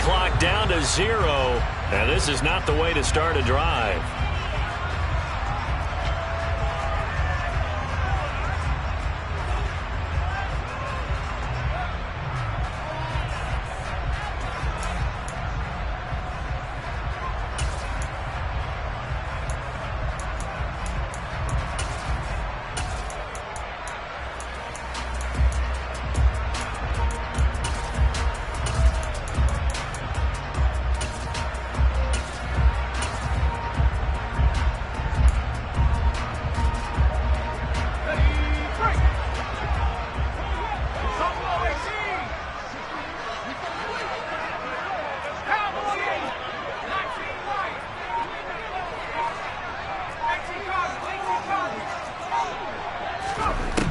clock down to 0. And this is not the way to start a drive.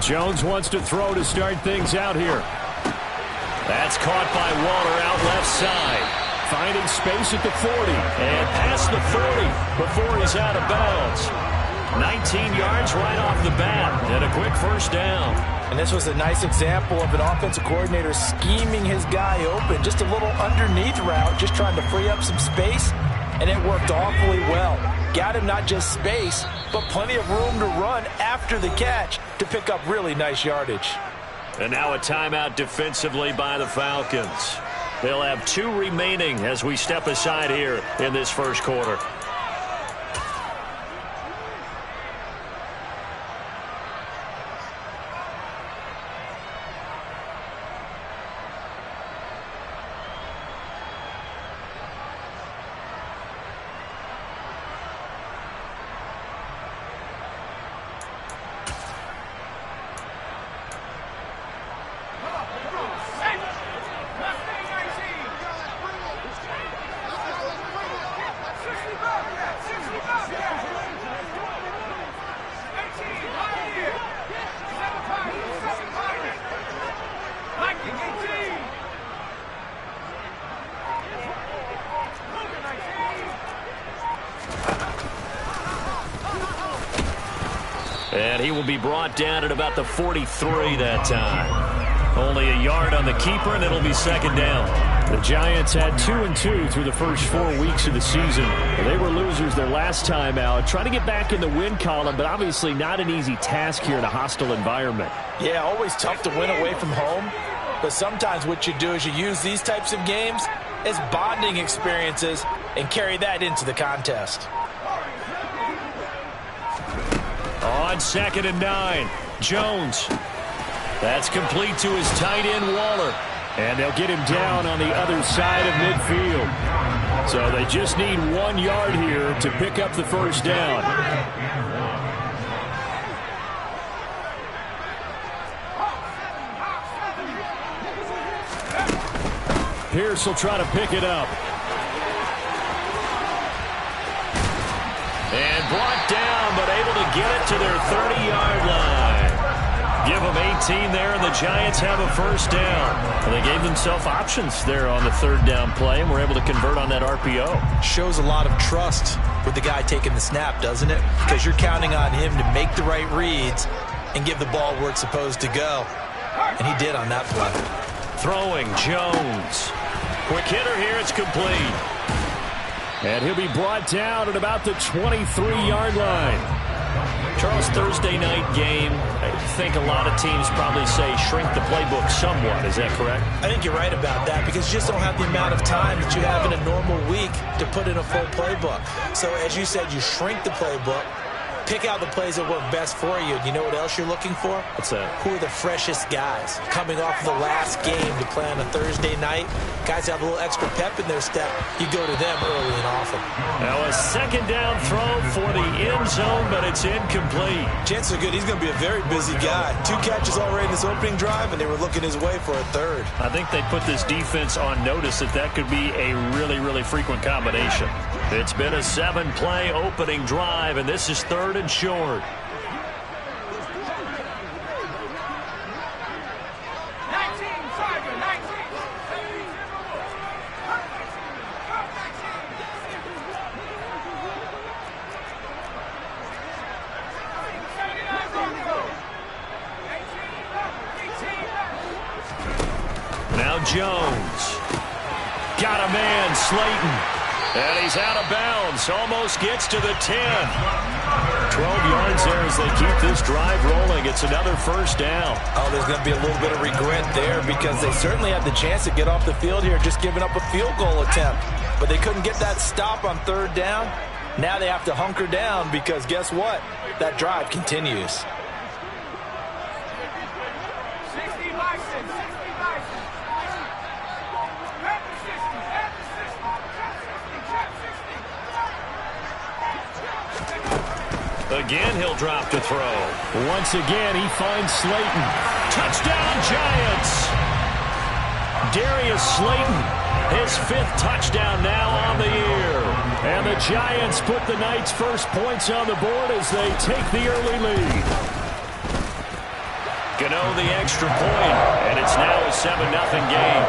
Jones wants to throw to start things out here. That's caught by Waller out left side. Finding space at the 40. And past the 40 before he's out of bounds. 19 yards right off the bat. And a quick first down. And this was a nice example of an offensive coordinator scheming his guy open. Just a little underneath route, just trying to free up some space. And it worked awfully well. Got him not just space, but plenty of room to run after the catch to pick up really nice yardage. And now a timeout defensively by the Falcons. They'll have 2 remaining as we step aside here in this first quarter. And he will be brought down at about the 43 that time. Only a yard on the keeper, and it'll be second down. The Giants had 2-2 through the first 4 weeks of the season. They were losers their last time out. Trying to get back in the win column, but obviously not an easy task here in a hostile environment. Yeah, always tough to win away from home. But sometimes what you do is you use these types of games as bonding experiences and carry that into the contest. On 2nd and 9, Jones. That's complete to his tight end, Waller. And they'll get him down on the other side of midfield. So they just need 1 yard here to pick up the first down. Pierce will try to pick it up. And brought down, but able to get it to their 30-yard line. Give them 18 there, and the Giants have a first down. And they gave themselves options there on the 3rd down play, and were able to convert on that RPO. Shows a lot of trust with the guy taking the snap, doesn't it? Because you're counting on him to make the right reads and give the ball where it's supposed to go. And he did on that play. Throwing, Jones. Quick hitter here, it's complete. And he'll be brought down at about the 23-yard line. Charles, Thursday night game, I think a lot of teams probably say shrink the playbook somewhat. Is that correct? I think you're right about that because you just don't have the amount of time that you have in a normal week to put in a full playbook. So as you said, you shrink the playbook, pick out the plays that work best for you. You know what else you're looking for? What's that? Who are the freshest guys coming off the last game to play on a Thursday night? Guys have a little extra pep in their step. You go to them early and often. Now a 2nd down throw for the end zone, but it's incomplete. Chances are good he's going to be a very busy guy. 2 catches already in his opening drive, and they were looking his way for a 3rd. I think they put this defense on notice that could be a really, really frequent combination. It's been a 7-play opening drive, and this is 3rd and short. Now Jones. Got a man, Slayton. And he's out of bounds. Almost gets to the 10. 12 yards there as they keep this drive rolling. It's another first down. Oh, there's going to be a little bit of regret there because they certainly had the chance to get off the field here, just giving up a field goal attempt. But they couldn't get that stop on third down. Now they have to hunker down because guess what? That drive continues. Again, he'll drop to throw. Once again, he finds Slayton. Touchdown, Giants! Darius Slayton, his 5th touchdown now on the year. And the Giants put the night's first points on the board as they take the early lead. Gano the extra point, and it's now a 7-0 game.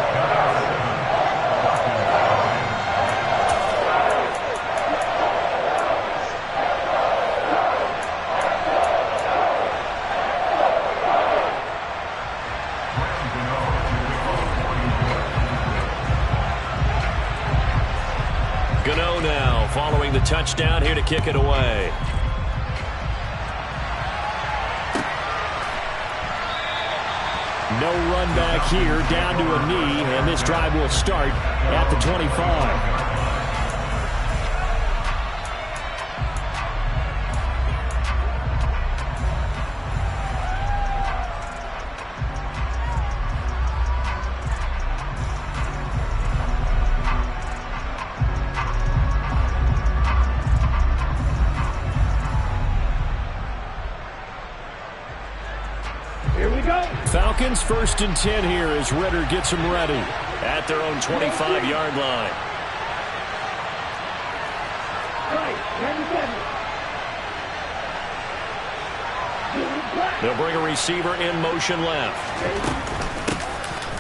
Gano now following the touchdown here to kick it away. No run back here, down to a knee, and this drive will start at the 25. Falcons 1st and 10 here as Ridder gets them ready at their own 25-yard line. They'll bring a receiver in motion left.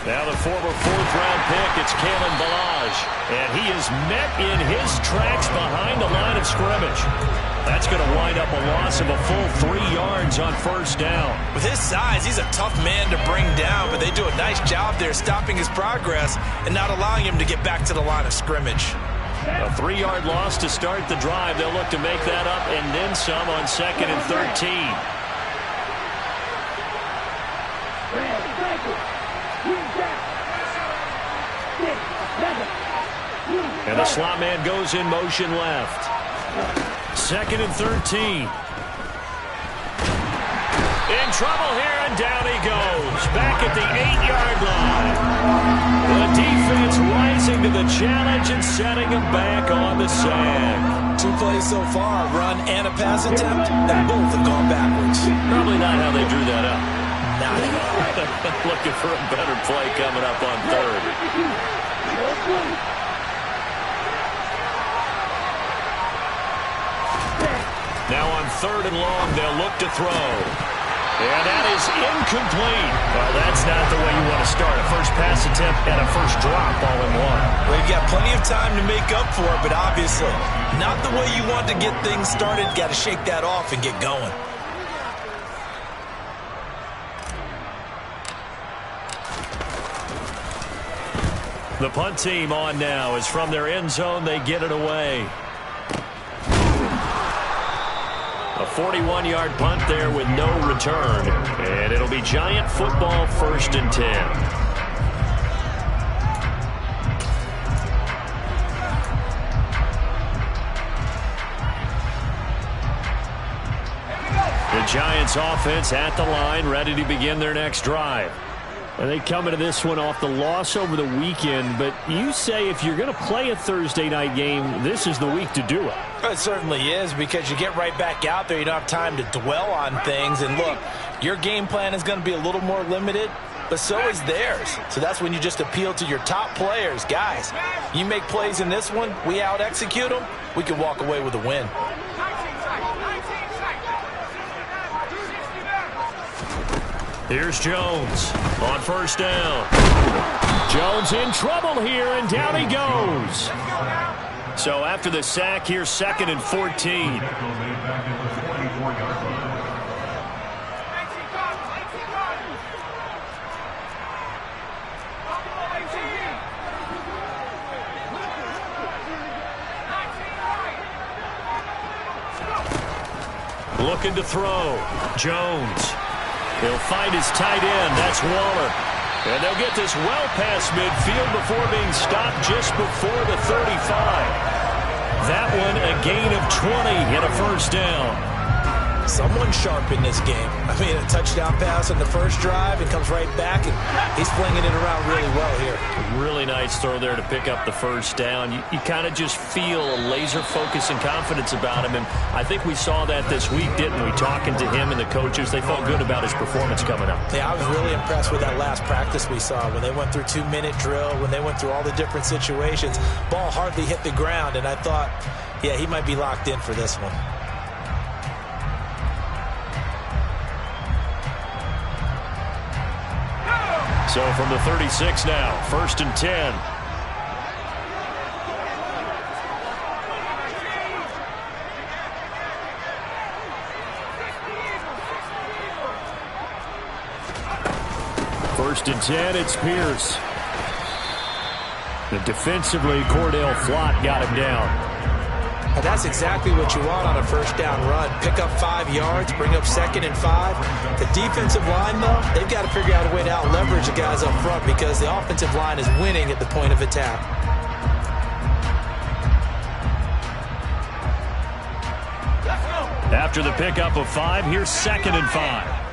Now the former 4th-round pick, it's Kalen Ballage. And he is met in his tracks behind the line of scrimmage. That's going to wind up a loss of a full 3 yards on first down. With his size, he's a tough man to bring down, but they do a nice job there stopping his progress and not allowing him to get back to the line of scrimmage. A 3-yard loss to start the drive. They'll look to make that up and then some on 2nd and 13. And the slot man goes in motion left. 2nd and 13. In trouble here, and down he goes. Back at the 8-yard line. The defense rising to the challenge and setting him back on the sack. 2 plays so far, run and a pass attempt, and both have gone backwards. Probably not how they drew that up. Not at all. Looking for a better play coming up on 3rd. Now on 3rd and long, they'll look to throw. And that is incomplete. Well, that's not the way you want to start. A first pass attempt and a first drop all in one. Well, you've got plenty of time to make up for it, but obviously not the way you want to get things started. Got to shake that off and get going. The punt team on now as from their end zone they get it away. A 41-yard punt there with no return. And it'll be Giant football 1st and 10. The Giants offense at the line, ready to begin their next drive. And they come into this one off the loss over the weekend, but you say if you're going to play a Thursday night game, this is the week to do it. It certainly is, because you get right back out there. You don't have time to dwell on things. And look, your game plan is going to be a little more limited, but so is theirs. So that's when you just appeal to your top players. Guys, you make plays in this one, we out-execute them, we can walk away with a win. Here's Jones on first down. Jones in trouble here, and down he goes. So after the sack, here's 2nd and 14. looking to throw. Jones. He'll find his tight end. That's Waller. And they'll get this well past midfield before being stopped just before the 35. That one a gain of 20 and a first down. Someone sharp in this game. I mean, a touchdown pass on the first drive and comes right back, and he's flinging it around really well here. Really nice throw there to pick up the first down. You kind of just feel a laser focus and confidence about him, and I think we saw that this week, didn't we? Talking to him and the coaches, they felt good about his performance coming up. Yeah, I was really impressed with that last practice we saw when they went through 2-minute drill, when they went through all the different situations. Ball hardly hit the ground, and I thought, yeah, he might be locked in for this one. So from the 36 now, 1st and 10. First and 10, it's Pierce. And defensively, Cordell Flott got him down. And that's exactly what you want on a first down run. Pick up 5 yards, bring up 2nd and 5. The defensive line, though, they've got to figure out a way to out-leverage the guys up front because the offensive line is winning at the point of attack. After the pickup of 5, here's 2nd and 5.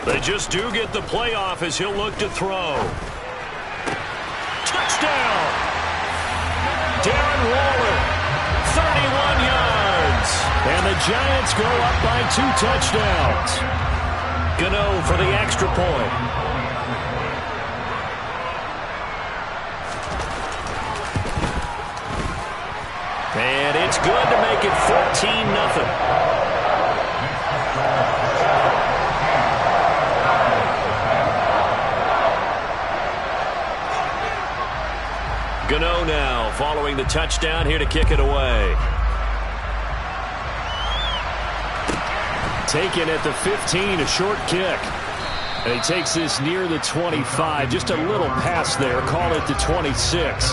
They just do get the playoff as he'll look to throw. Touchdown! Darren Waller, 31 yards. And the Giants go up by 2 touchdowns. Gano for the extra point. And it's good to make it 14-0. Gano now following the touchdown here to kick it away. Taken at the 15, a short kick. And he takes this near the 25. Just a little pass there. Call it the 26.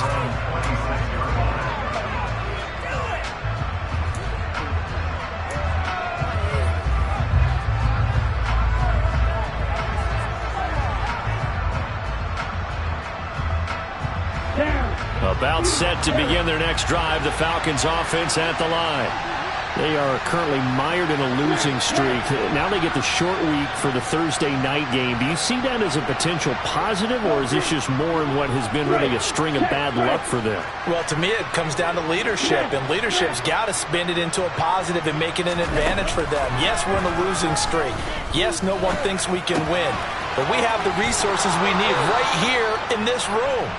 About set to begin their next drive. The Falcons offense at the line. They are currently mired in a losing streak. Now they get the short week for the Thursday night game. Do you see that as a potential positive, or is this just more in what has been really a string of bad luck for them? Well, to me, it comes down to leadership, and leadership's got to spin it into a positive and make it an advantage for them. Yes, we're in a losing streak. Yes, no one thinks we can win, but we have the resources we need right here in this room.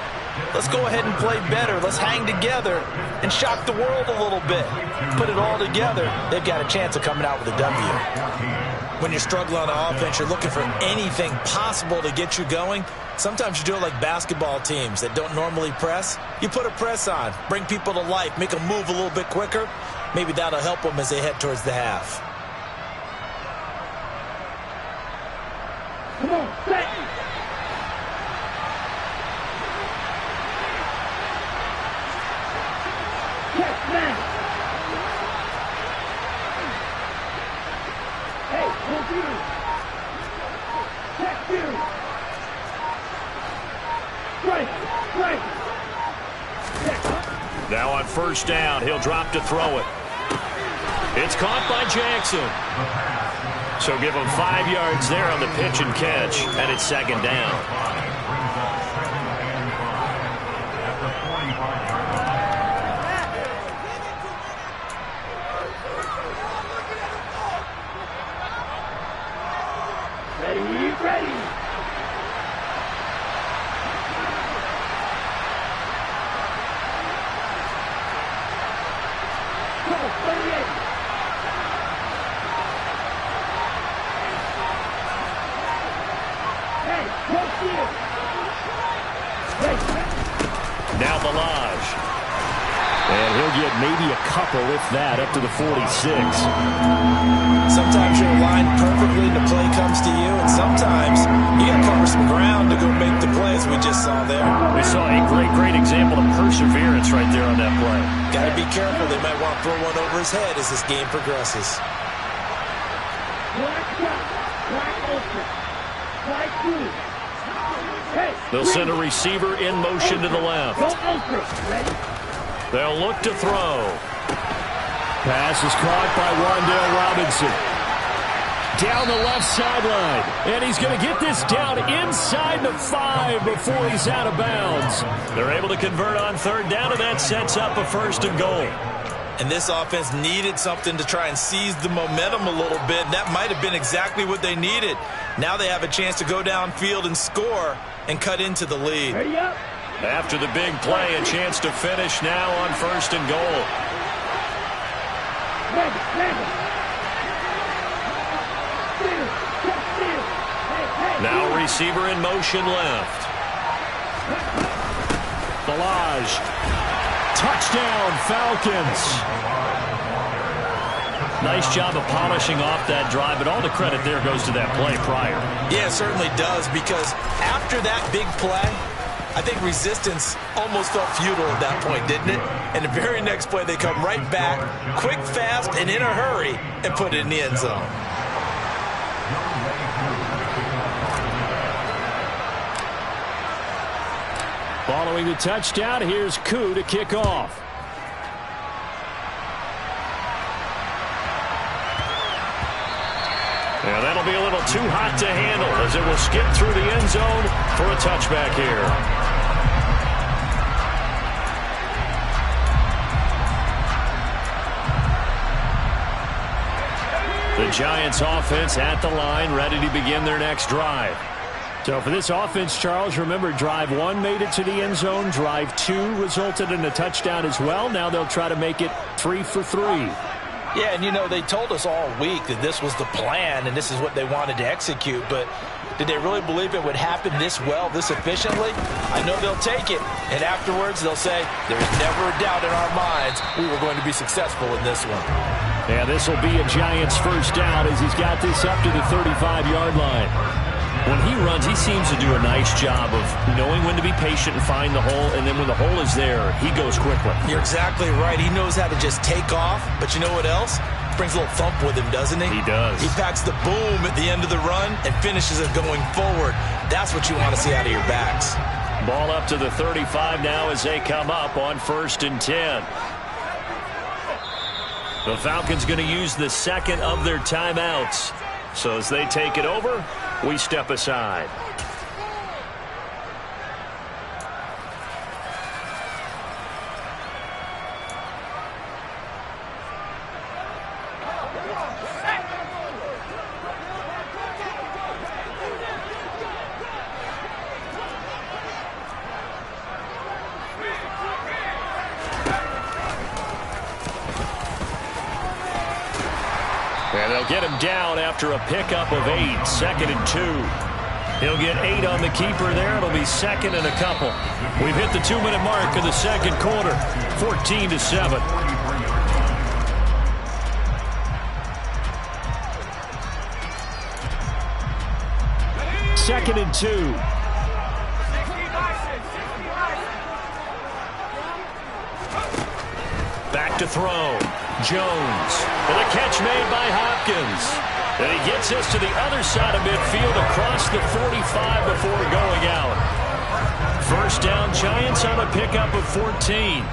Let's go ahead and play better. Let's hang together and shock the world a little bit. Put it all together, they've got a chance of coming out with a W. When you're struggling on offense, you're looking for anything possible to get you going. Sometimes you do it like basketball teams that don't normally press. You put a press on, bring people to life, make them move a little bit quicker. Maybe that'll help them as they head towards the half. Come on, set. Now on first down, he'll drop to throw it. It's caught by Jackson. So give him 5 yards there on the pitch and catch, and it's 2nd down. Now Balaj. And he'll get maybe a couple, if that, up to the 46. Sometimes you're aligned perfectly and the play comes to you, and sometimes you got to cover some ground to go make the play, as we just saw there. We saw a great example of perseverance right there on that play. Got to be careful. They might want to throw one over his head as this game progresses. They'll send a receiver in motion to the left. They'll look to throw. Pass is caught by Wan'Dale Robinson. Down the left sideline. And he's going to get this down inside the 5 before he's out of bounds. They're able to convert on third down, and that sets up a 1st and goal. And this offense needed something to try and seize the momentum a little bit. And that might have been exactly what they needed. Now they have a chance to go downfield and score and cut into the lead. After the big play, a chance to finish now on 1st and goal. Now receiver in motion left. Ballage. Touchdown, Falcons. Nice job of polishing off that drive, but all the credit there goes to that play prior. Yeah, it certainly does, because after that big play, I think resistance almost felt futile at that point, didn't it? And the very next play, they come right back, quick, fast, and in a hurry, and put it in the end zone. Following the touchdown, here's Koo to kick off. Yeah, that'll be a little too hot to handle as it will skip through the end zone for a touchback here. The Giants offense at the line, ready to begin their next drive. So for this offense, Charles, remember, drive 1 made it to the end zone. Drive 2 resulted in a touchdown as well. Now they'll try to make it 3 for 3. Yeah, and you know, they told us all week that this was the plan and this is what they wanted to execute, but did they really believe it would happen this well, this efficiently? I know they'll take it, and afterwards they'll say, there's never a doubt in our minds we were going to be successful in this one. Yeah, this will be a Giants 1st down as he's got this up to the 35-yard line. When he runs, he seems to do a nice job of knowing when to be patient and find the hole, and then when the hole is there, he goes quickly. You're exactly right. He knows how to just take off, but you know what else? Brings a little thump with him, doesn't he? He does. He packs the boom at the end of the run and finishes it going forward. That's what you want to see out of your backs. Ball up to the 35 now as they come up on 1st and 10. The Falcons going to use the second of their timeouts. So as they take it over, we step aside. And they'll get him down after a pickup of 8, 2nd and 2. He'll get 8 on the keeper there. It'll be 2nd and a couple. We've hit the 2-minute mark of the 2nd quarter, 14-7. Second and 2. Back to throw. Jones. And a catch made by Hopkins. And he gets us to the other side of midfield across the 45 before going out. 1st down, Giants on a pickup of 14.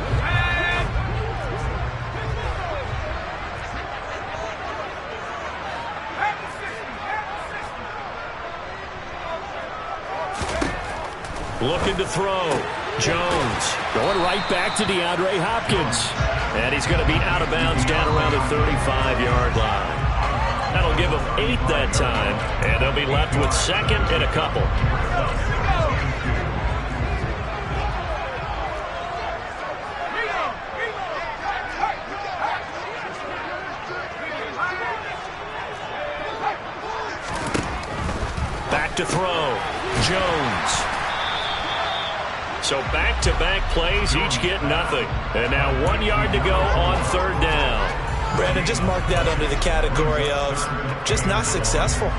Looking to throw. Jones going right back to DeAndre Hopkins. And he's going to be out of bounds down around the 35-yard line. That'll give them 8 that time. And they'll be left with 2nd and a couple. Back to throw. Jones. So back-to-back plays, each get nothing. And now 1 yard to go on third down. Brandon, just mark that under the category of just not successful.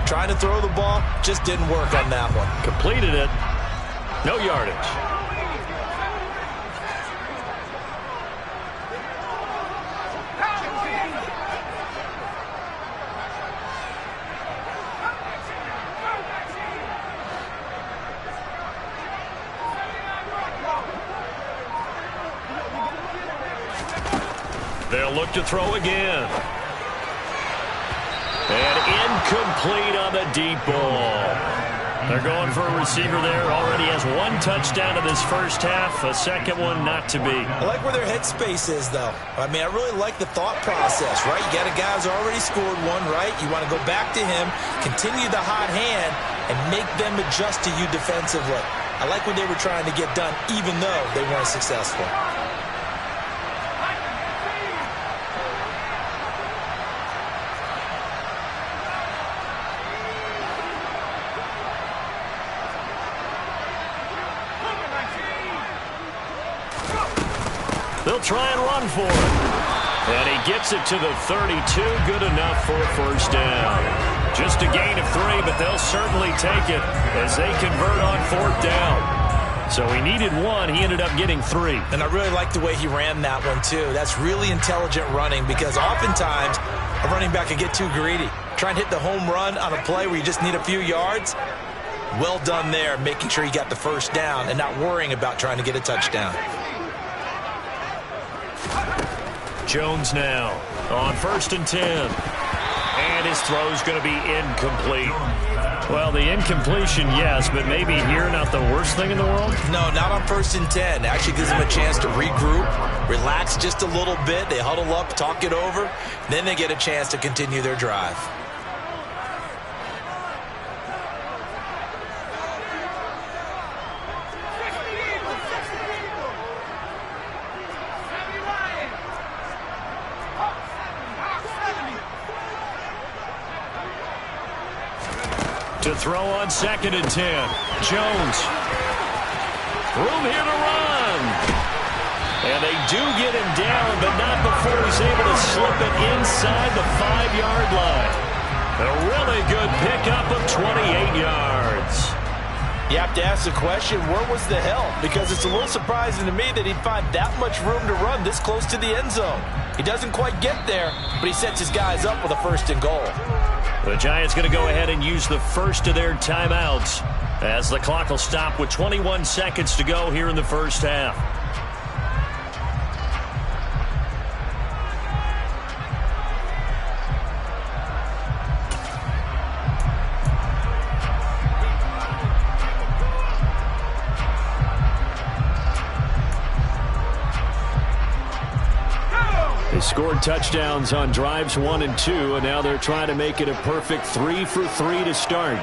Trying to throw the ball, just didn't work on that one. Completed it. No yardage. They'll look to throw again. And incomplete on the deep ball. They're going for a receiver there. Already has 1 touchdown in this first half. A second one not to be. I like where their headspace is, though. I mean, I really like the thought process, right? You got a guy who's already scored one, right? You want to go back to him, continue the hot hand, and make them adjust to you defensively. I like what they were trying to get done, even though they weren't successful. They'll try and run for it. And he gets it to the 32. Good enough for a first down. Just a gain of 3, but they'll certainly take it as they convert on fourth down. So he needed 1. He ended up getting 3. And I really like the way he ran that one, too. That's really intelligent running because oftentimes a running back can get too greedy. Try and hit the home run on a play where you just need a few yards. Well done there, making sure he got the first down and not worrying about trying to get a touchdown. Jones now on 1st and 10. And his throw's going to be incomplete. Well, the incompletion, yes, but maybe here not the worst thing in the world? No, not on 1st and 10. Actually gives them a chance to regroup, relax just a little bit. They huddle up, talk it over. Then they get a chance to continue their drive. To throw on 2nd and 10. Jones. Room here to run. And they do get him down, but not before he's able to slip it inside the 5-yard line. A really good pickup of 28 yards. You have to ask the question, where was the help? Because it's a little surprising to me that he'd find that much room to run this close to the end zone. He doesn't quite get there, but he sets his guys up with a 1st and goal. The Giants going to go ahead and use the first of their timeouts as the clock will stop with 21 seconds to go here in the first half. They scored touchdowns on drives 1 and 2, and now they're trying to make it a perfect 3 for 3 to start.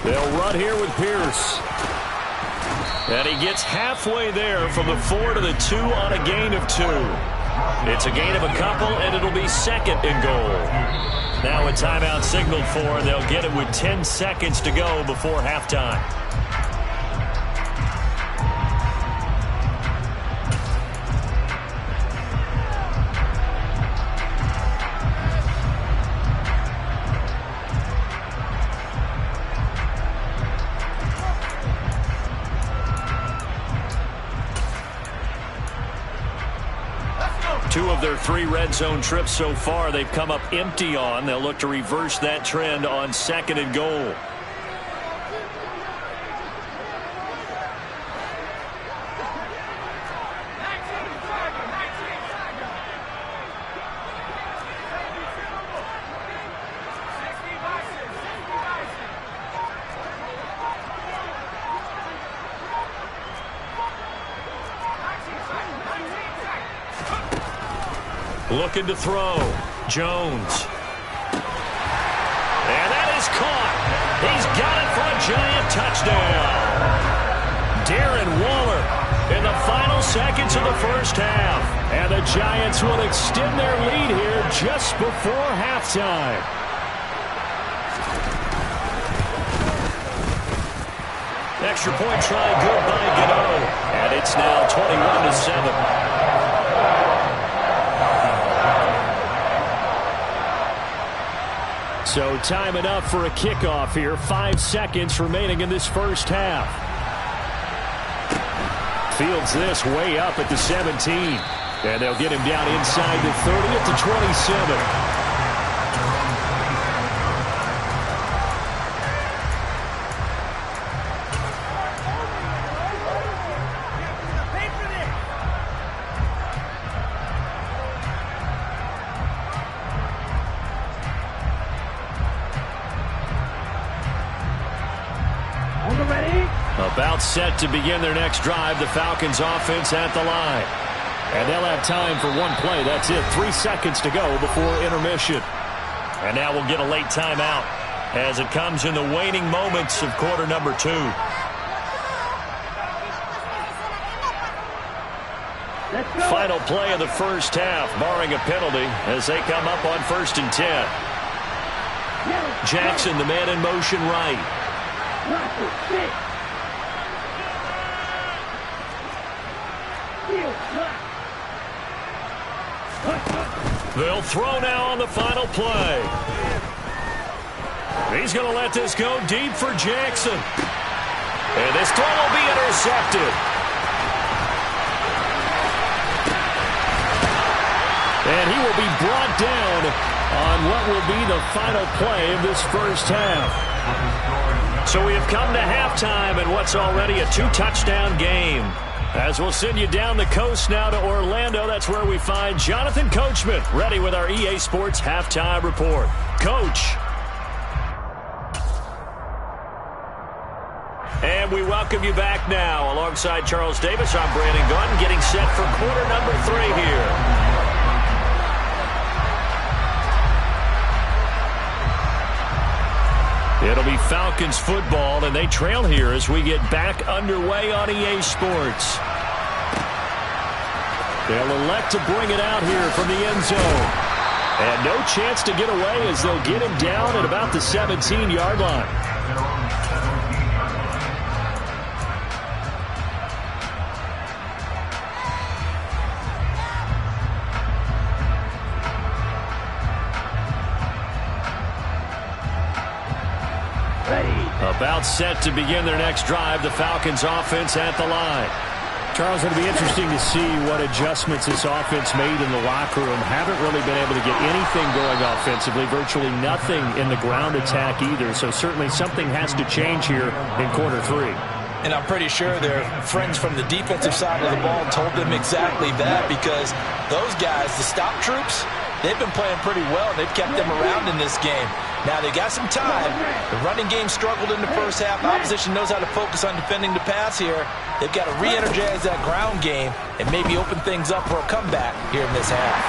They'll run here with Pierce. And he gets halfway there from the 4 to the 2 on a gain of 2. It's a gain of a couple, and it'll be 2nd and goal. Now a timeout signaled for, and they'll get it with 10 seconds to go before halftime. Two of their 3 red zone trips so far they've come up empty on. They'll look to reverse that trend on 2nd and goal. Looking to throw. Jones. And that is caught. He's got it for a Giant touchdown. Darren Waller in the final seconds of the first half. And the Giants will extend their lead here just before halftime. extra point try good by Gano. And it's now 21-7. So time enough for a kickoff here. 5 seconds remaining in this first half. Fields this way up at the 17. And they'll get him down inside the 30 at the 27. About set to begin their next drive. The Falcons offense at the line. And they'll have time for one play. That's it. 3 seconds to go before intermission. And now we'll get a late timeout as it comes in the waning moments of quarter number 2. Final play of the first half, barring a penalty, as they come up on 1st and 10. Jackson, the man in motion right. They'll throw now on the final play. He's going to let this go deep for Jackson. And this throw will be intercepted. And he will be brought down on what will be the final play of this first half. So we have come to halftime in what's already a 2-touchdown game. As we'll send you down the coast now to Orlando, that's where we find Jonathan Coachman ready with our EA Sports Halftime Report. Coach. And we welcome you back now. Alongside Charles Davis, I'm Brandon Gunn, getting set for quarter number 3 here. It'll be Falcons football, and they trail here as we get back underway on EA Sports. They'll elect to bring it out here from the end zone. And no chance to get away as they'll get him down at about the 17-yard line. About set to begin their next drive. The Falcons offense at the line. Charles, it'll be interesting to see what adjustments this offense made in the locker room. Haven't really been able to get anything going offensively. Virtually nothing in the ground attack either. So certainly something has to change here in quarter 3. And I'm pretty sure their friends from the defensive side of the ball told them exactly that, because those guys, the stop troops, they've been playing pretty well. They've kept them around in this game. Now, they got some time. The running game struggled in the first half. Opposition knows how to focus on defending the pass here. They've got to re-energize that ground game and maybe open things up for a comeback here in this half.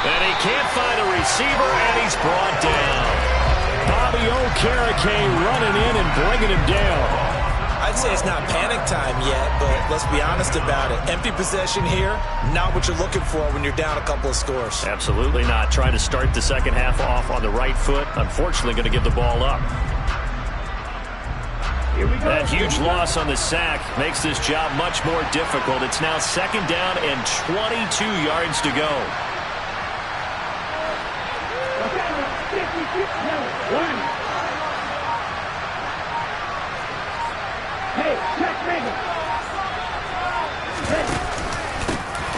And he can't find a receiver, and he's brought down. Bobby Okereke running in and bringing him down. I'd say it's not panic time yet, but let's be honest about it. Empty possession here, not what you're looking for when you're down a couple of scores. Absolutely not. Trying to start the second half off on the right foot. Unfortunately, going to give the ball up. That huge loss on the sack makes this job much more difficult. It's now 2nd down and 22 yards to go.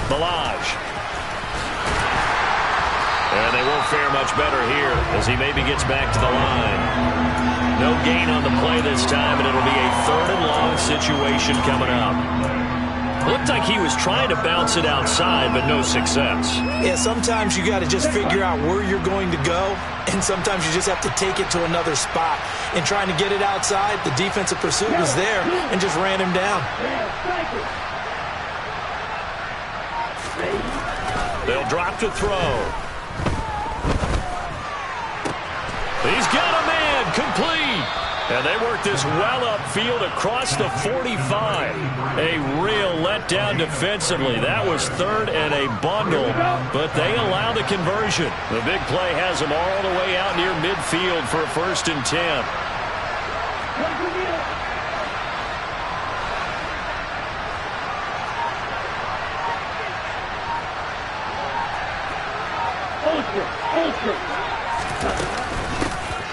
Balaj. And they won't fare much better here as he maybe gets back to the line. No gain on the play this time, and it'll be a 3rd and long situation coming up. Looked like he was trying to bounce it outside, but no success. Yeah, sometimes you got to just figure out where you're going to go, and sometimes you just have to take it to another spot. And trying to get it outside, the defensive pursuit was there and just ran him down. They'll drop to throw. He's got a man, complete. And they work this well upfield across the 45. A real letdown defensively. That was 3rd and a bundle, but they allow the conversion. The big play has them all the way out near midfield for a 1st and 10.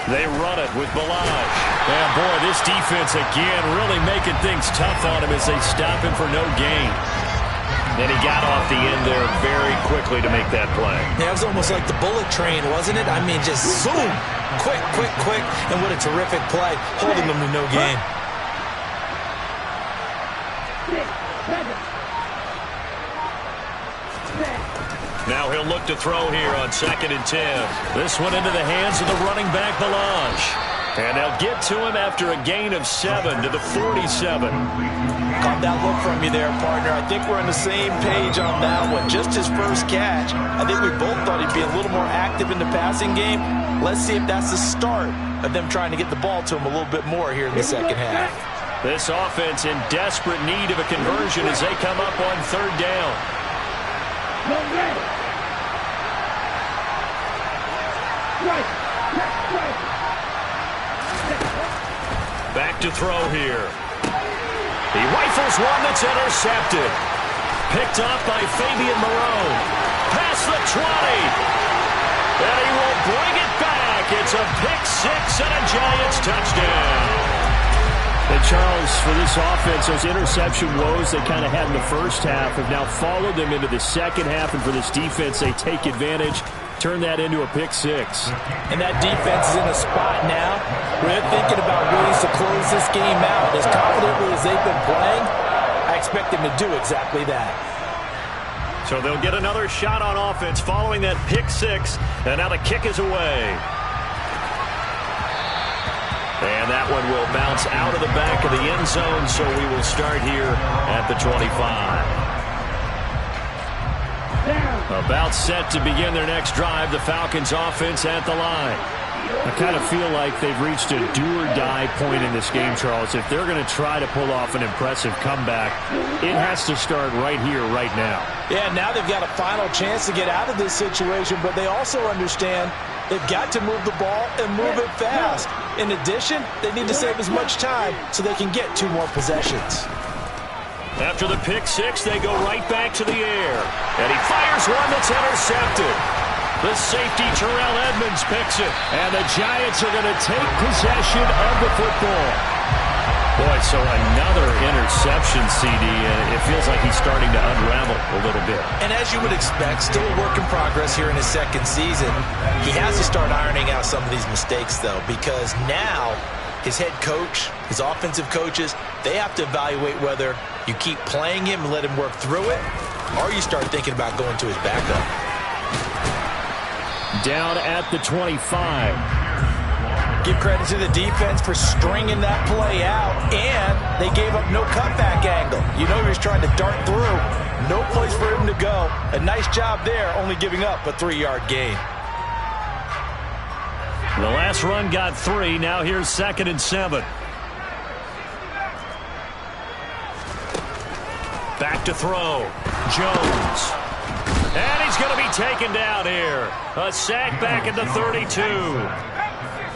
They run it with Ballage. And boy, this defense again really making things tough on him as they stop him for no gain. And he got off the end there very quickly to make that play. Yeah, it was almost like the bullet train, wasn't it? I mean, just zoom. Quick, quick, quick. And what a terrific play, holding them to no gain. Now he'll look to throw here on 2nd and 10. This one into the hands of the running back, Ballage. And they'll get to him after a gain of 7 to the 47. Caught that look from you there, partner. I think we're on the same page on that one. Just his first catch. I think we both thought he'd be a little more active in the passing game. Let's see if that's the start of them trying to get the ball to him a little bit more here in the second half. This offense in desperate need of a conversion as they come up on 3rd down. Back to throw here. He rifles one that's intercepted. Picked up by Fabian Moreau. Past the 20. And he will bring it back. It's a pick 6 and a Giants touchdown. And Charles, for this offense, those interception woes they kind of had in the first half have now followed them into the second half. And for this defense, they take advantage, turn that into a pick 6. And that defense is in a spot now where they're thinking about ways to close this game out. As confidently as they've been playing, I expect them to do exactly that. So they'll get another shot on offense following that pick 6. And now the kick is away. And that one will bounce out of the back of the end zone, so we will start here at the 25. About set to begin their next drive, the Falcons offense at the line. I kind of feel like they've reached a do-or-die point in this game, Charles. If they're going to try to pull off an impressive comeback, it has to start right here, right now. Yeah, now they've got a final chance to get out of this situation, but they also understand they've got to move the ball and move it fast. In addition, they need to save as much time so they can get 2 more possessions. After the pick 6, they go right back to the air. And he fires one that's intercepted. The safety, Terrell Edmonds, picks it. And the Giants are going to take possession of the football. Boy, so another interception, CD, and it feels like he's starting to unravel a little bit. And as you would expect, still a work in progress here in his second season. He has to start ironing out some of these mistakes, though, because now his head coach, his offensive coaches, they have to evaluate whether you keep playing him and let him work through it, or you start thinking about going to his backup. Down at the 25. Give credit to the defense for stringing that play out, and they gave up no cutback angle. You know he was trying to dart through. No place for him to go. A nice job there, only giving up a 3-yard gain. The last run got 3. Now here's 2nd and 7. Back to throw. Jones. And he's going to be taken down here. A sack back at the 32.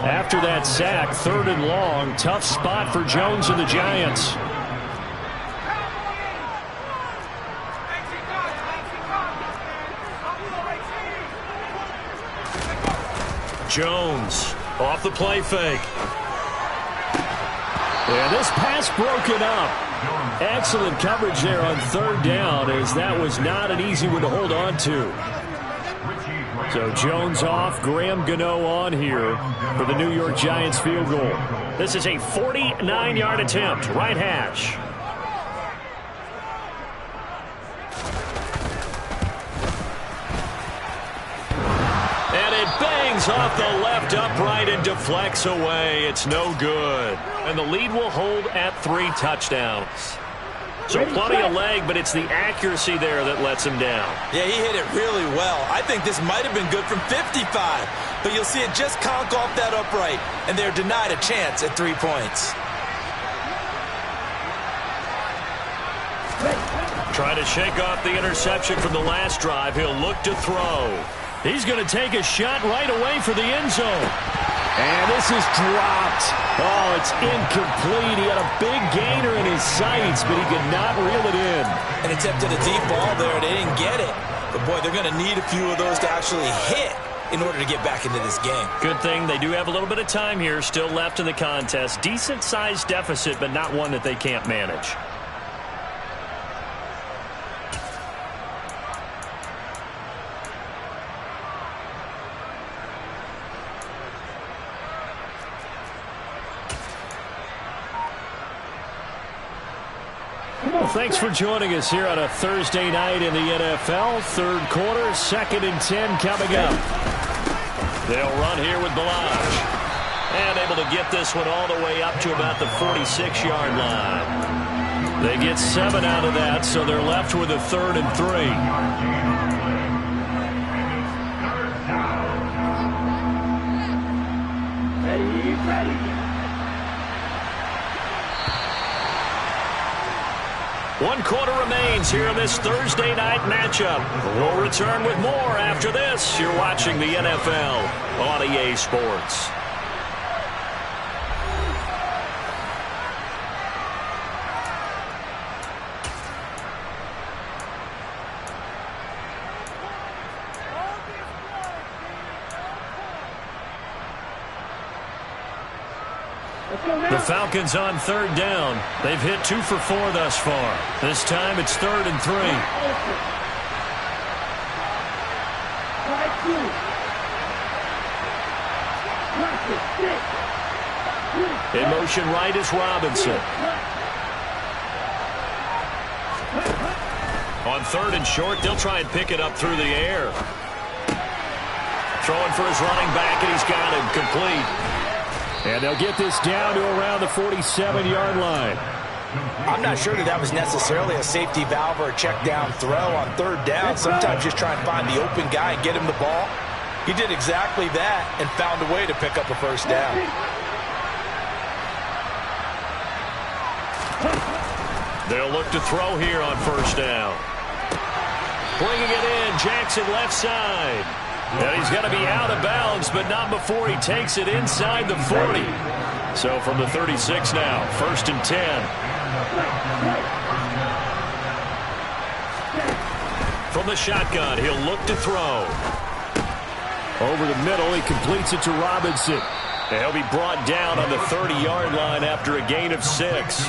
After that sack, 3rd and long. Tough spot for Jones and the Giants. Jones off the play fake. And this pass broken up. Excellent coverage there on 3rd down, as that was not an easy one to hold on to. So Jones off, Graham Gano on here for the New York Giants field goal. This is a 49-yard attempt, right hash. And it bangs off the left upright and deflects away. It's no good. And the lead will hold at 3 touchdowns. So plenty of leg, but it's the accuracy there that lets him down. Yeah, he hit it really well. I think this might have been good from 55. But you'll see it just conk off that upright, and they're denied a chance at 3 points. Trying to shake off the interception from the last drive. He'll look to throw. He's going to take a shot right away for the end zone. And this is dropped. Oh, it's incomplete. He had a big gainer in his sights, but he could not reel it in. And attempted a deep ball there. They didn't get it. But, boy, they're going to need a few of those to actually hit in order to get back into this game. Good thing they do have a little bit of time here still left in the contest. Decent-sized deficit, but not one that they can't manage. Well, thanks for joining us here on a Thursday night in the NFL. Third quarter, 2nd and 10 coming up. They'll run here with Ballage. And able to get this one all the way up to about the 46-yard line. They get 7 out of that, so they're left with a 3rd and 3. Ready. 1 quarter remains here in this Thursday night matchup. We'll return with more after this. You're watching the NFL on EA Sports. The Falcons on 3rd down. They've hit 2 for 4 thus far. This time it's 3rd and 3. In motion right is Robinson. On 3rd and short, they'll try and pick it up through the air. Throwing for his running back, and he's got him complete. And they'll get this down to around the 47-yard line. I'm not sure that was necessarily a safety valve or a check down throw on 3rd down. Sometimes just try and find the open guy and get him the ball. He did exactly that and found a way to pick up a 1st down. They'll look to throw here on 1st down. Bringing it in, Jackson left side. And he's going to be out of bounds, but not before he takes it inside the 40. So from the 36 now, 1st and 10. From the shotgun, he'll look to throw. Over the middle, he completes it to Robinson. And he'll be brought down on the 30-yard line after a gain of 6.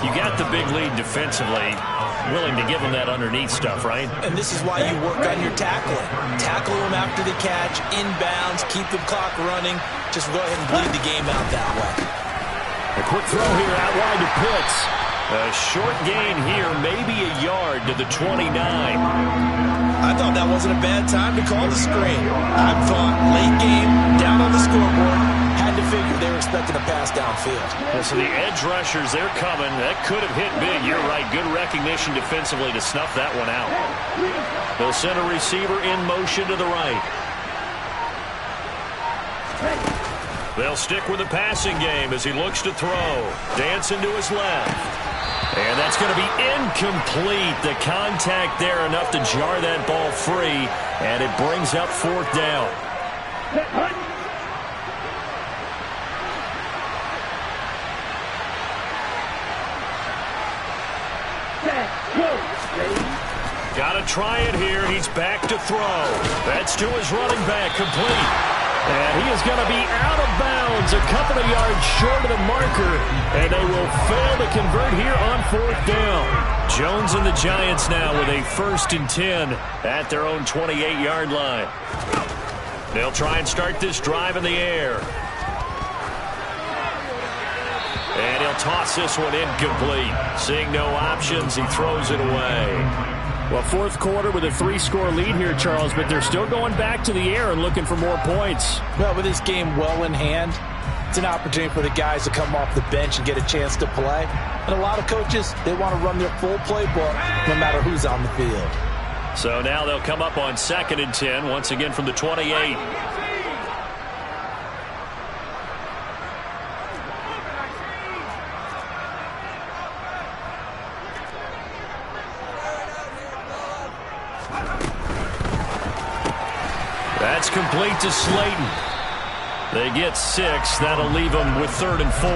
You got the big lead defensively. Willing to give him that underneath stuff, right? And this is why you work on your tackling. Tackle him after the catch, inbounds, keep the clock running. Just go ahead and bleed the game out that way. A quick throw here out wide to Pitts. A short gain here, maybe a yard to the 29. I thought that wasn't a bad time to call the screen. I thought late game, down on the scoreboard, had to figure they were expecting a pass downfield. Yeah, so the edge rushers, they're coming. That could have hit big. You're right. Good recognition defensively to snuff that one out. They'll send a receiver in motion to the right. They'll stick with the passing game as he looks to throw. Dancing to his left. And that's going to be incomplete. The contact there enough to jar that ball free. And it brings up 4th down. Got to try it here. He's back to throw. That's to his running back, complete. And he is going to be out of bounds, a couple of yards short of the marker, and they will fail to convert here on 4th down. Jones and the Giants now with a 1st and 10 at their own 28-yard line. They'll try and start this drive in the air. And he'll toss this one incomplete. Seeing no options, he throws it away. Well, 4th quarter with a 3-score lead here, Charles, but they're still going back to the air and looking for more points. Well, with this game well in hand, it's an opportunity for the guys to come off the bench and get a chance to play. And a lot of coaches, they want to run their full playbook no matter who's on the field. So now they'll come up on 2nd and 10, once again from the 28. That's complete to Slayton. They get 6. That'll leave them with 3rd and 4.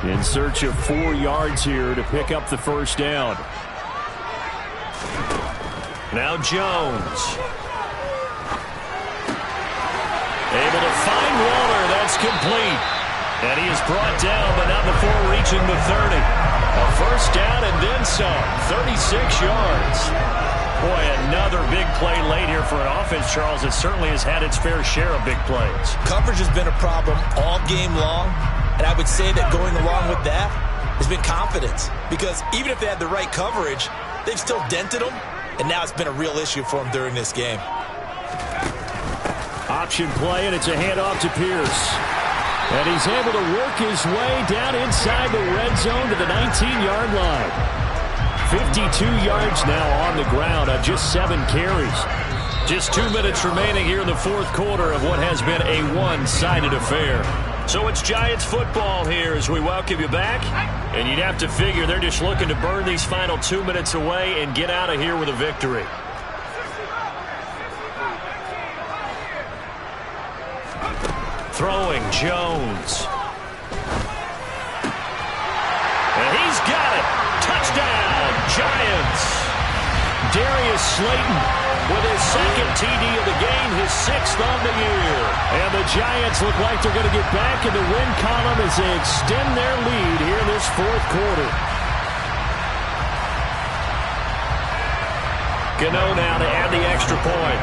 In search of 4 yards here to pick up the first down. Now Jones. Able to find Waller. That's complete. And he is brought down, but not before reaching the 30. A first down and then some. 36 yards. Boy, another big play late here for an offense, Charles, that certainly has had its fair share of big plays. Coverage has been a problem all game long, and I would say that going along with that has been confidence. Because even if they had the right coverage, they've still dented them, and now it's been a real issue for them during this game. Option play, and it's a handoff to Pierce. And he's able to work his way down inside the red zone to the 19-yard line. 52 yards now on the ground on just 7 carries. Just 2 minutes remaining here in the fourth quarter of what has been a one-sided affair. So it's Giants football here as we welcome you back. And you'd have to figure they're just looking to burn these final 2 minutes away and get out of here with a victory. Throwing Jones. And he's got it. Touchdown, Giants. Darius Slayton with his second TD of the game, his 6th on the year. And the Giants look like they're going to get back in the win column as they extend their lead here in this fourth quarter. Gano now to add the extra point.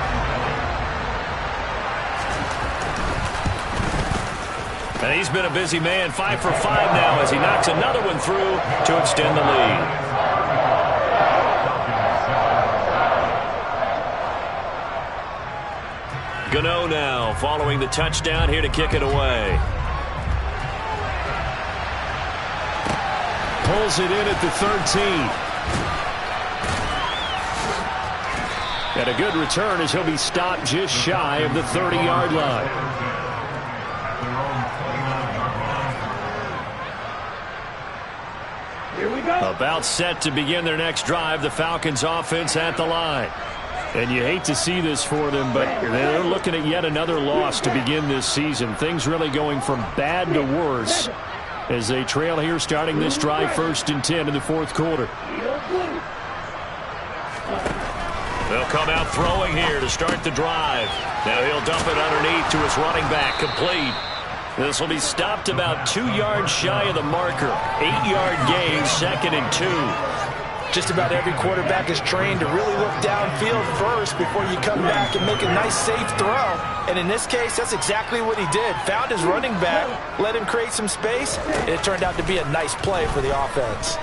And he's been a busy man, 5 for 5 now as he knocks another one through to extend the lead. Gano now following the touchdown here to kick it away. Pulls it in at the 13. And a good return as he'll be stopped just shy of the 30-yard line. About set to begin their next drive, the Falcons offense at the line. And you hate to see this for them, but they're looking at yet another loss to begin this season. Things really going from bad to worse as they trail here starting this drive 1st and 10 in the fourth quarter. They'll come out throwing here to start the drive. Now he'll dump it underneath to his running back, complete. This will be stopped about 2 yards shy of the marker. 8-yard gain, 2nd and 2. Just about every quarterback is trained to really look downfield first before you come back and make a nice, safe throw. And in this case, that's exactly what he did. Found his running back, let him create some space, and it turned out to be a nice play for the offense.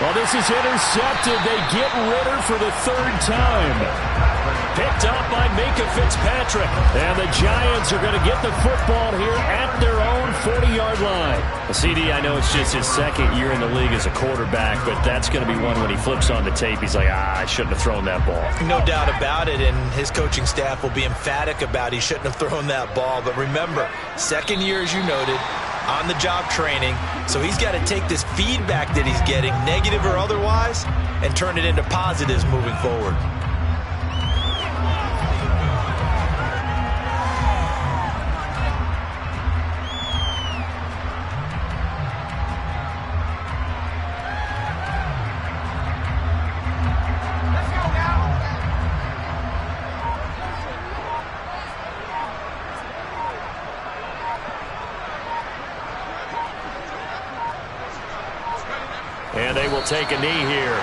Well, this is intercepted. They get Ritter for the 3rd time. Picked up by Minkah Fitzpatrick. And the Giants are going to get the football here at their own 40-yard line. Well, CD, I know it's just his 2nd year in the league as a quarterback, but that's going to be one when he flips on the tape. He's like, I shouldn't have thrown that ball. No doubt about it, and his coaching staff will be emphatic about he shouldn't have thrown that ball. But remember, 2nd year, as you noted, on-the-job training. So he's got to take this feedback that he's getting, negative or otherwise, and turn it into positives moving forward. And they will take a knee here.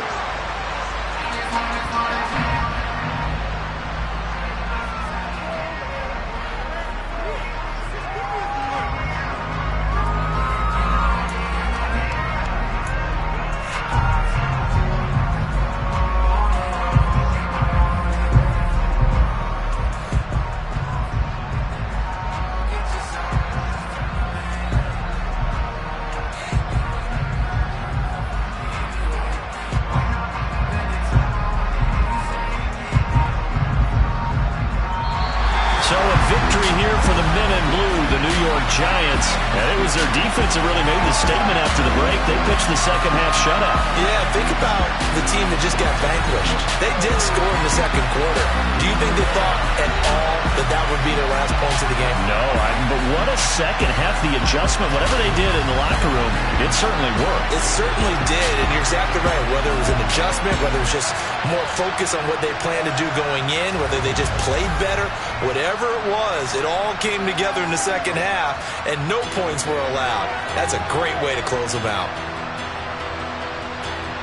And it was their defense that really made the statement after the break. They pitched the second half shutout. Yeah, think about the team that just got vanquished. They did score in the second quarter. Do you think they thought at all that would be their last points of the game? No, but what a second half. The adjustment, whatever they did in the locker room, it certainly worked. It certainly did, and you're exactly right. Whether it was an adjustment, whether it was just more focus on what they planned to do going in, whether they just played better, whatever it was, it all came together in the second half, and no points were allowed. That's a great way to close them out.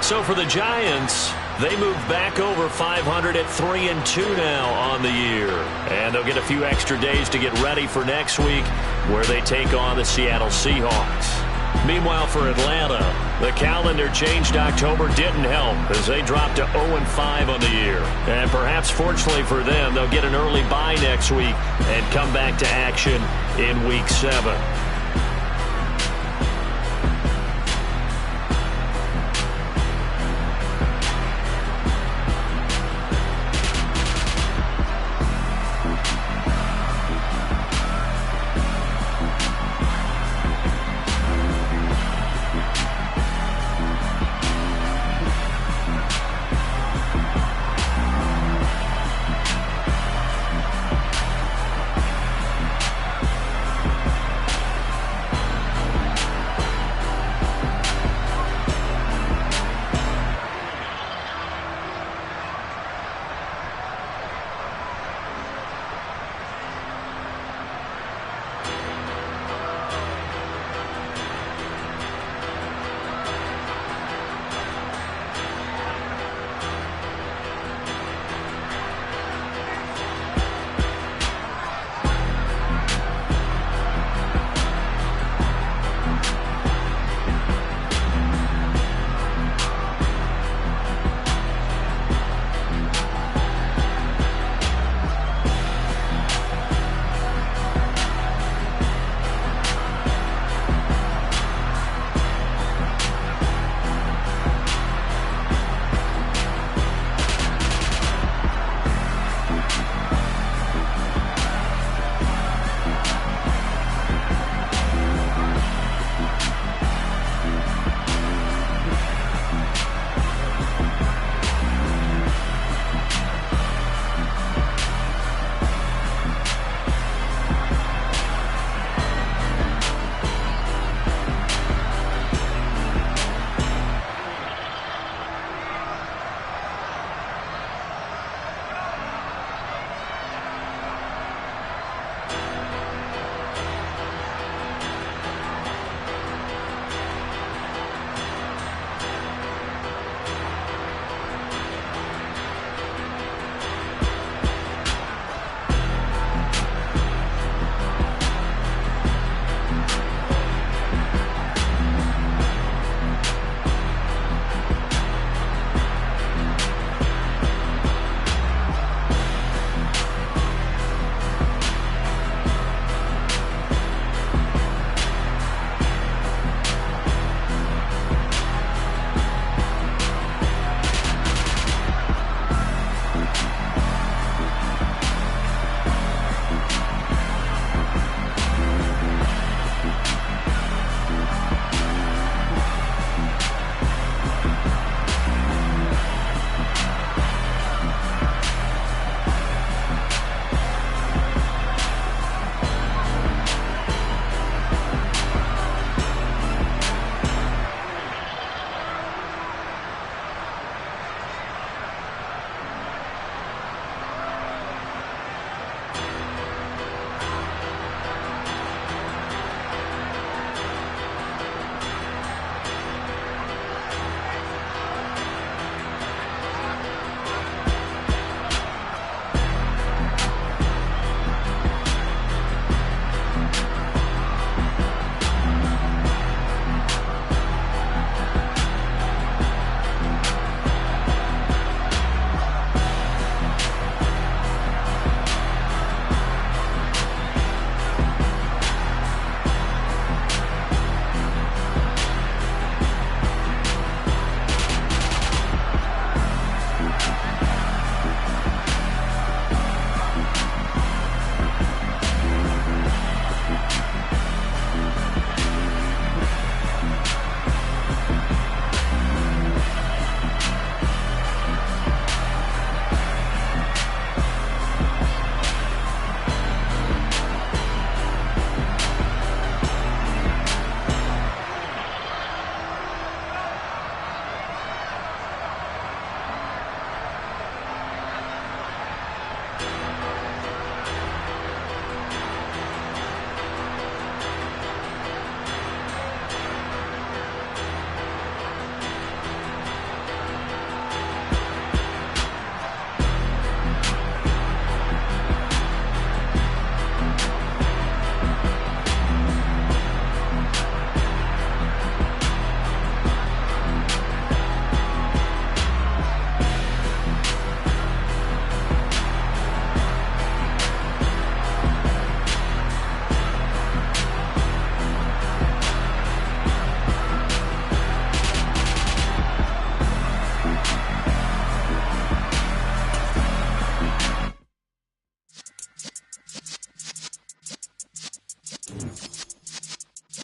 So for the Giants, they move back over 500 at 3-2 now on the year. And they'll get a few extra days to get ready for next week, where they take on the Seattle Seahawks. Meanwhile, for Atlanta, the calendar changed October didn't help as they dropped to 0-5 on the year. And perhaps fortunately for them, they'll get an early bye next week and come back to action in Week 7.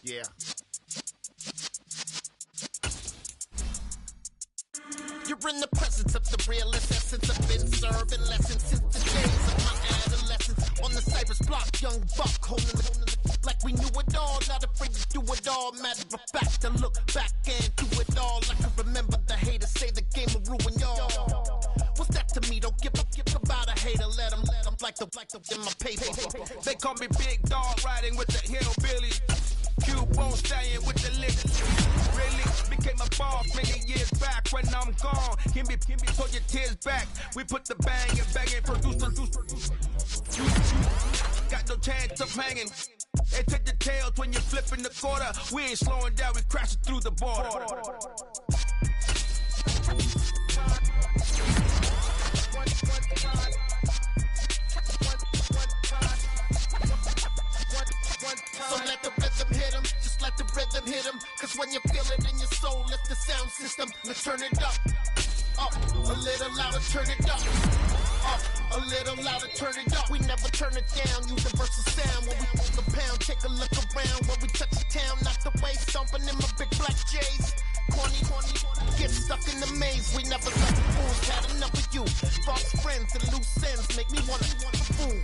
Yeah. You're in the presence of the realest essence. I've been serving lessons since the days of my adolescence. On the Cypress block, young buck, holding the like we knew it all. Not afraid to do it all. Matter of fact, to look back and do it all. I can remember the haters say the game will ruin y'all. What's that to me? Don't give about a hater. Let them like the in my paper. They call me Big Dog, riding with the hillbillies. Cubone staying with the lips. Really became a boss many years back. When I'm gone, give me pull your tears back. We put the bang and produce. Got no chance of hanging. They take the tails when you're flipping the quarter. We ain't slowing down, we crashing through the border. So let the rhythm hit 'em, just let the rhythm hit 'em. Cause when you feel it in your soul, lift the sound system, let's turn it up. Up, a little louder, turn it up. Up, a little louder, turn it up. We never turn it down, universal sound. When we move the pound, take a look around. When we touch the town, knock the way, stomping in my big black J's. Corny, get stuck in the maze. We never let fools, had enough of you. False friends and loose ends make me wanna boom.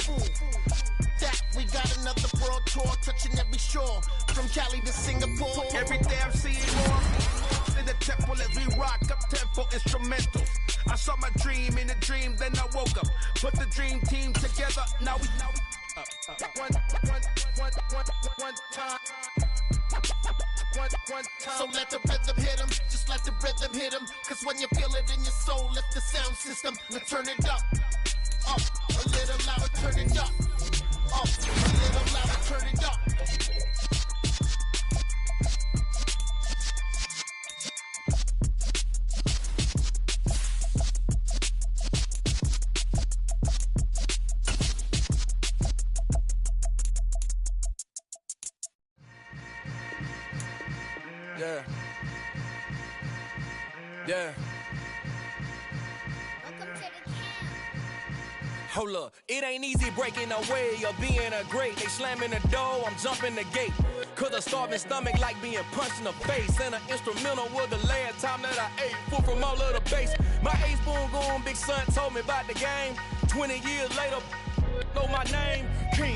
That we got another world tour, touching every shore, from Cali to Singapore. Every day I'm seeing more in the temple as we rock up tempo instrumentals. I saw my dream in a dream, then I woke up. Put the dream team together. Now we one time. So let the rhythm hit 'em, just let the rhythm hit 'em. Cause when you feel it in your soul, lift the sound system, let's turn it up. Up, a little louder, turn it up. Up, a little louder, turn it up. Yeah. Yeah. Hold up, it ain't easy breaking away or being a great. They slamming the door, I'm jumping the gate. Cause a starving stomach like being punched in the face. And an instrumental was the last time that I ate food from all of the bass. My A-Spoon Goon big son told me about the game. 20 years later, know my name. King.